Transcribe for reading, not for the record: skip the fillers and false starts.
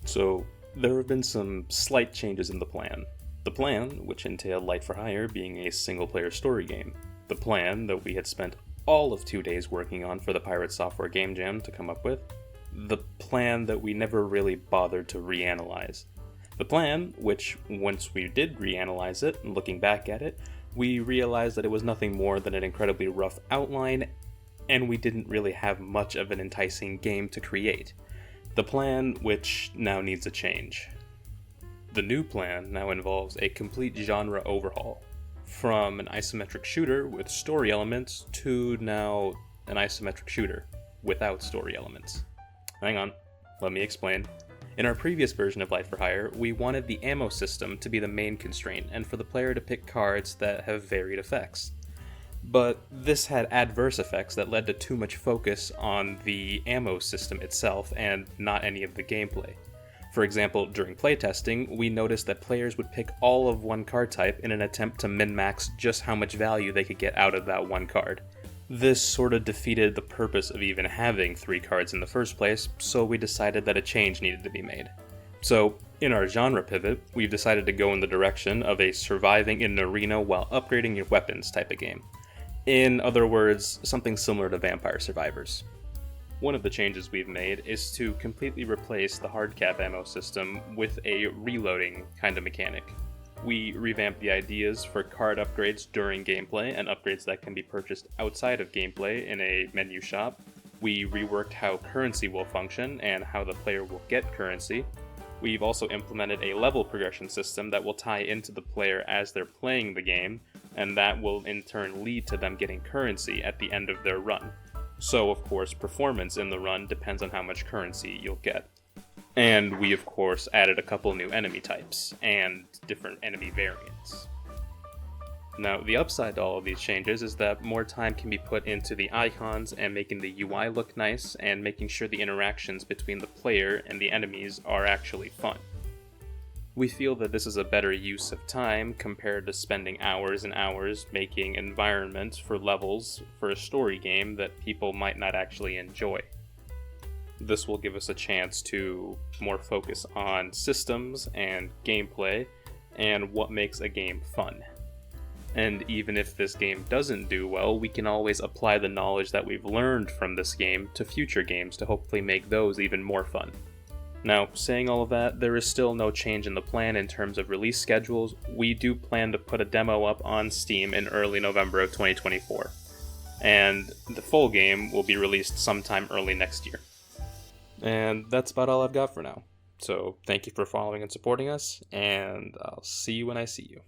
So, there have been some slight changes in the plan. The plan, which entailed Light for Hire being a single-player story game. The plan that we had spent all of 2 days working on for the Pirate Software Game Jam to come up with. The plan that we never really bothered to reanalyze. The plan, which, once we did reanalyze it, looking back at it, we realized that it was nothing more than an incredibly rough outline, and we didn't really have much of an enticing game to create. The plan, which now needs a change. The new plan now involves a complete genre overhaul, from an isometric shooter with story elements to now an isometric shooter without story elements. Hang on, let me explain. In our previous version of Light for Hire, we wanted the ammo system to be the main constraint and for the player to pick cards that have varied effects. But this had adverse effects that led to too much focus on the ammo system itself and not any of the gameplay. For example, during playtesting, we noticed that players would pick all of one card type in an attempt to min-max just how much value they could get out of that one card. This sort of defeated the purpose of even having 3 cards in the first place, so we decided that a change needed to be made. So, in our genre pivot, we've decided to go in the direction of a surviving in an arena while upgrading your weapons type of game. In other words, something similar to Vampire Survivors. One of the changes we've made is to completely replace the hard cap ammo system with a reloading kind of mechanic. We revamped the ideas for card upgrades during gameplay and upgrades that can be purchased outside of gameplay in a menu shop. We reworked how currency will function and how the player will get currency. We've also implemented a level progression system that will tie into the player as they're playing the game, and that will in turn lead to them getting currency at the end of their run. So, of course, performance in the run depends on how much currency you'll get. And we, of course, added a couple new enemy types, and different enemy variants. Now, the upside to all of these changes is that more time can be put into the icons and making the UI look nice, and making sure the interactions between the player and the enemies are actually fun. We feel that this is a better use of time compared to spending hours and hours making environments for levels for a story game that people might not actually enjoy. This will give us a chance to more focus on systems and gameplay and what makes a game fun. And even if this game doesn't do well, we can always apply the knowledge that we've learned from this game to future games to hopefully make those even more fun. Now, saying all of that, there is still no change in the plan in terms of release schedules. We do plan to put a demo up on Steam in early November of 2024. And the full game will be released sometime early next year. And that's about all I've got for now. So thank you for following and supporting us, and I'll see you when I see you.